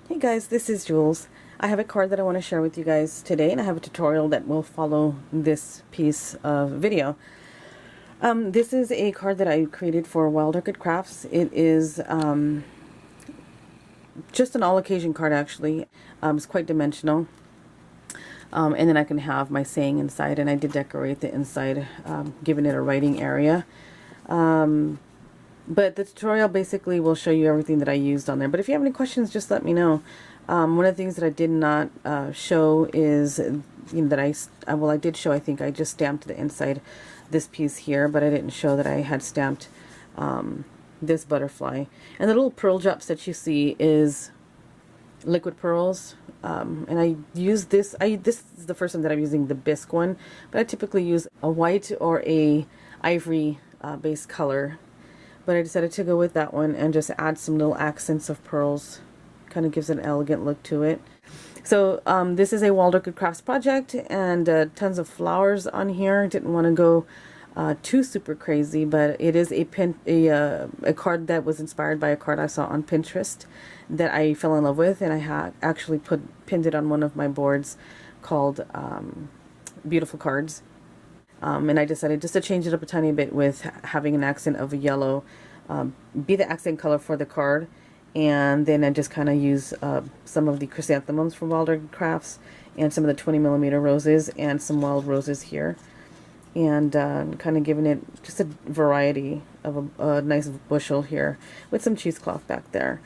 Hey guys, this is Jules. I have a card that I want to share with you guys today, and I have a tutorial that will follow this piece of video. This is a card that I created for Wild Orchid Crafts. It is just an all-occasion card, actually. It's quite dimensional. And then I can have my saying inside, and I did decorate the inside, giving it a writing area. But the tutorial basically will show you everything that I used on there. But if you have any questions, just let me know. One of the things that I did not show is, that I did show, I think I just stamped the inside this piece here, but I didn't show that I had stamped this butterfly. And the little pearl drops that you see is liquid pearls. And I use this, this is the first time that I'm using the bisque one, but I typically use a white or a ivory base color. But I decided to go with that one and just add some little accents of pearls. Kind of gives an elegant look to it. So this is a Wild Orchid Crafts project, and tons of flowers on here. Didn't want to go too super crazy, but it is a card that was inspired by a card I saw on Pinterest that I fell in love with, and I had actually pinned it on one of my boards called Beautiful Cards. And I decided just to change it up a tiny bit with having an accent of a yellow be the accent color for the card. And then I just kind of use some of the chrysanthemums from Wild Orchid Crafts and some of the 20mm roses and some wild roses here. And kind of giving it just a variety of a nice bushel here with some cheesecloth back there.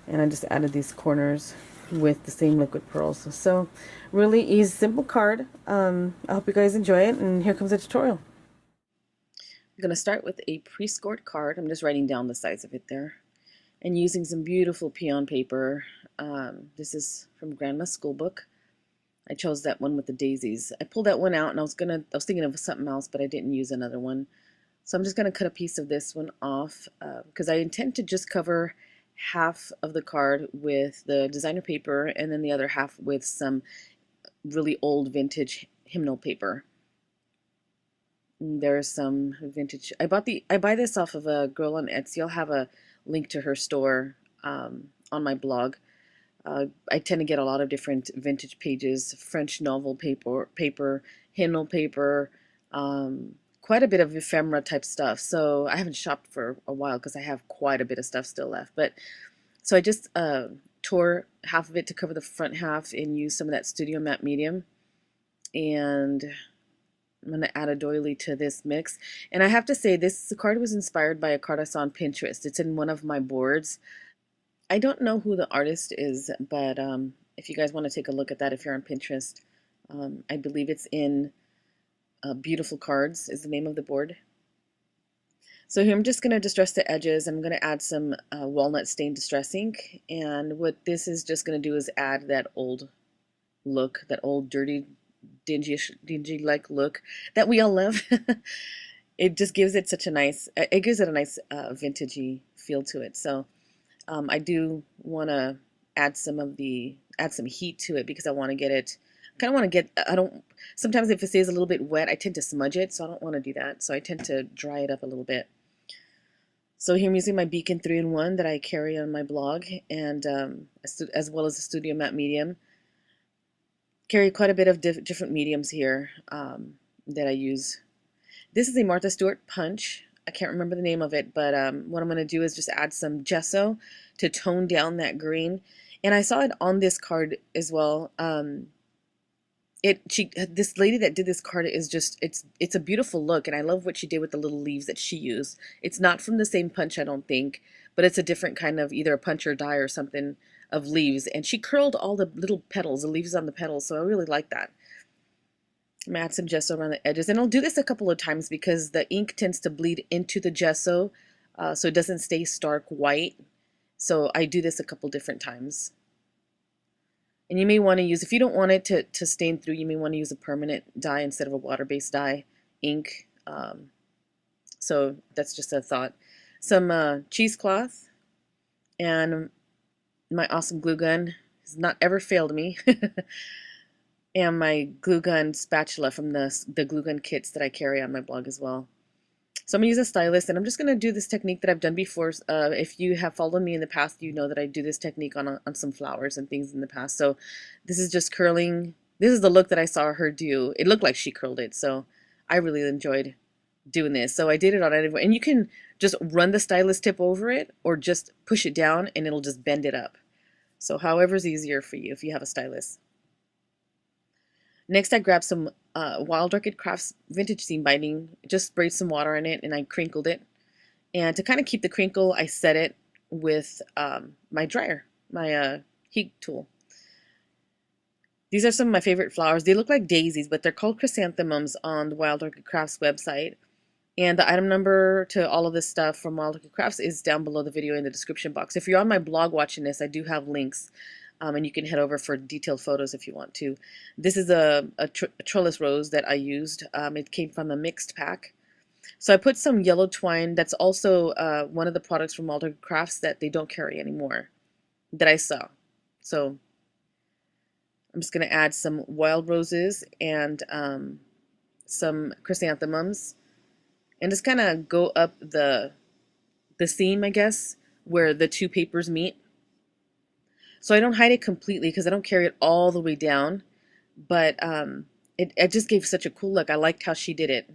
And I just added these corners with the same liquid pearls. So really easy, simple card. I hope you guys enjoy it, and here comes the tutorial. I'm going to start with a pre-scored card. I'm just writing down the size of it there, and using some beautiful peon paper. This is from Grandma's School Book. I chose that one with the daisies. I pulled that one out, and I was thinking of something else, but I didn't use another one. So I'm just going to cut a piece of this one off because I intend to just cover half of the card with the designer paper, and then the other half with some really old vintage hymnal paper. There's some vintage. I buy this off of a girl on Etsy. I'll have a link to her store on my blog. I tend to get a lot of different vintage pages, French novel paper, hymnal paper, quite a bit of ephemera type stuff. So I haven't shopped for a while because I have quite a bit of stuff still left. But so I just tore half of it to cover the front half and use some of that Studio Matte Medium. And I'm going to add a doily to this mix. And I have to say, this card was inspired by a card I saw on Pinterest. It's in one of my boards. I don't know who the artist is, but if you guys want to take a look at that, if you're on Pinterest, I believe it's in Beautiful Cards is the name of the board. So here I'm just going to distress the edges. I'm going to add some walnut stained distress ink. And what this is just going to do is add that old look, that old dirty, dingy-like look that we all love. It just gives it such a nice, it gives it a nice vintagey feel to it. So I do want to add some heat to it because I want to get it, sometimes if it stays a little bit wet, I tend to smudge it, so I don't want to do that. So I tend to dry it up a little bit. So here I'm using my Beacon 3-in-1 that I carry on my blog, and as well as the Studio Matte Medium. Carry quite a bit of different mediums here that I use. This is a Martha Stewart punch. I can't remember the name of it, but what I'm going to do is just add some gesso to tone down that green. And I saw it on this card as well. This lady that did this card is just, it's a beautiful look, and I love what she did with the little leaves that she used. It's not from the same punch, I don't think, but it's a different kind of either a punch or die or something of leaves, and she curled all the little petals, the leaves on the petals, so I really like that. I'm gonna add some gesso around the edges, and I'll do this a couple of times because the ink tends to bleed into the gesso, so it doesn't stay stark white. So I do this a couple different times. And you may want to use, if you don't want it to stain through, you may want to use a permanent dye instead of a water-based dye ink. So that's just a thought. Some cheesecloth, and my awesome glue gun has not ever failed me. And my glue gun spatula from the glue gun kits that I carry on my blog as well. So I'm going to use a stylus, and I'm just going to do this technique that I've done before. If you have followed me in the past, you know that I do this technique on some flowers and things in the past. So this is just curling. This is the look that I saw her do. It looked like she curled it, so I really enjoyed doing this. So I did it on Ivory, and you can just run the stylus tip over it or just push it down and it'll just bend it up. So however's easier for you if you have a stylus. Next, I grabbed some Wild Orchid Crafts vintage seam binding, just sprayed some water in it, and I crinkled it. And to kind of keep the crinkle, I set it with my dryer, my heat tool. These are some of my favorite flowers. They look like daisies, but they're called chrysanthemums on the Wild Orchid Crafts website. And the item number to all of this stuff from Wild Orchid Crafts is down below the video in the description box. If you're on my blog watching this, I do have links. And you can head over for detailed photos if you want to. This is a trellis rose that I used. It came from a mixed pack. So I put some yellow twine. That's also one of the products from Wild Orchid Crafts that they don't carry anymore that I saw. So I'm just going to add some wild roses and some chrysanthemums. And just kind of go up the seam, I guess, where the two papers meet. So I don't hide it completely because I don't carry it all the way down, but it just gave such a cool look. I liked how she did it.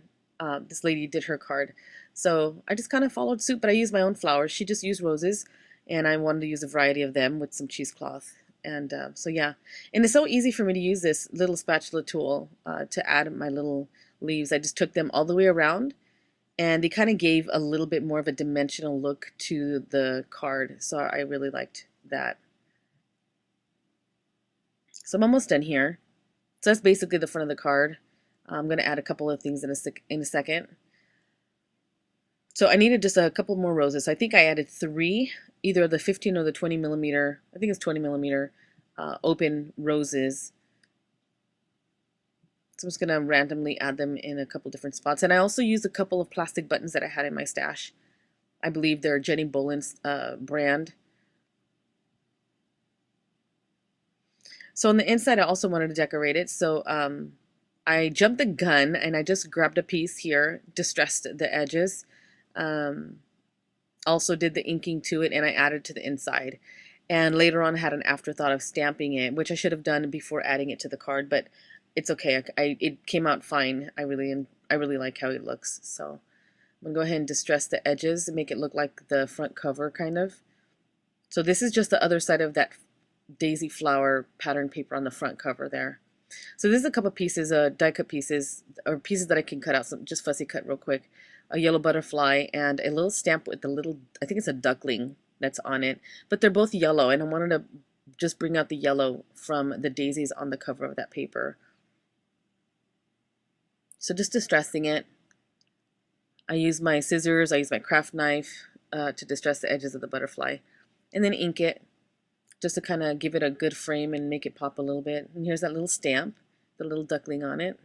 This lady did her card. So I just kind of followed suit, but I used my own flowers. She just used roses, and I wanted to use a variety of them with some cheesecloth. And so yeah, and it's so easy for me to use this little spatula tool to add my little leaves. I just took them all the way around, and they kind of gave a little bit more of a dimensional look to the card. So I really liked that. So I'm almost done here. So that's basically the front of the card. I'm going to add a couple of things in a second. So I needed just a couple more roses. So I think I added 3, either the 15 or the 20 millimeter. I think it's 20 millimeter open roses. So I'm just going to randomly add them in a couple different spots. And I also used a couple of plastic buttons that I had in my stash. I believe they're Jenny Boland's brand. So on the inside, I also wanted to decorate it. So I jumped the gun and I just grabbed a piece here, distressed the edges. Also did the inking to it, and I added to the inside. And later on, I had an afterthought of stamping it, which I should have done before adding it to the card, but it's okay. It came out fine. I really like how it looks. So I'm gonna go ahead and distress the edges and make it look like the front cover kind of. So this is just the other side of that daisy flower pattern paper on the front cover there. So this is a couple pieces, die cut pieces, or pieces that I can cut out, some just fussy cut real quick. A yellow butterfly and a little stamp with the little, I think it's a duckling that's on it, but they're both yellow, and I wanted to just bring out the yellow from the daisies on the cover of that paper. So just distressing it. I use my scissors, I use my craft knife to distress the edges of the butterfly, and then ink it just to kind of give it a good frame and make it pop a little bit. And here's that little stamp, the little duckling on it.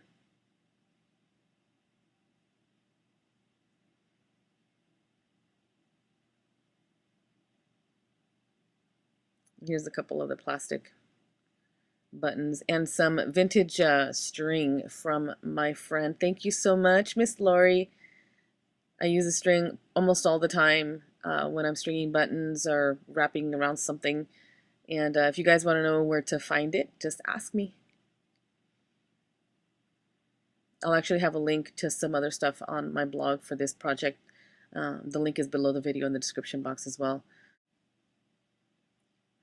Here's a couple of the plastic buttons and some vintage string from my friend. Thank you so much, Miss Lori. I use a string almost all the time when I'm stringing buttons or wrapping around something. And if you guys want to know where to find it, just ask me. I'll actually have a link to some other stuff on my blog for this project. The link is below the video in the description box as well.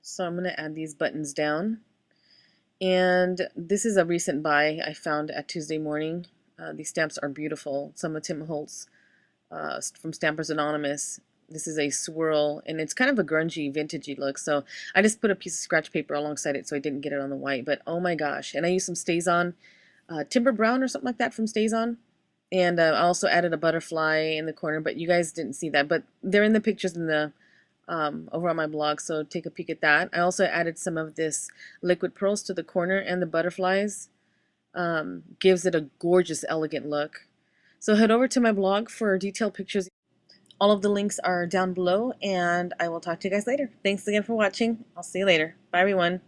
So I'm going to add these buttons down. And this is a recent buy I found at Tuesday Morning. These stamps are beautiful. Some of Tim Holtz from Stampers Anonymous. This is a swirl, and it's kind of a grungy, vintagey look. So I just put a piece of scratch paper alongside it so I didn't get it on the white. But oh my gosh. And I used some Stays On, Timber Brown or something like that from Stays On. And I also added a butterfly in the corner, but you guys didn't see that. But they're in the pictures in the over on my blog, so take a peek at that. I also added some of this liquid pearls to the corner and the butterflies. Gives it a gorgeous, elegant look. So head over to my blog for detailed pictures. All of the links are down below, and I will talk to you guys later. Thanks again for watching. I'll see you later. Bye, everyone.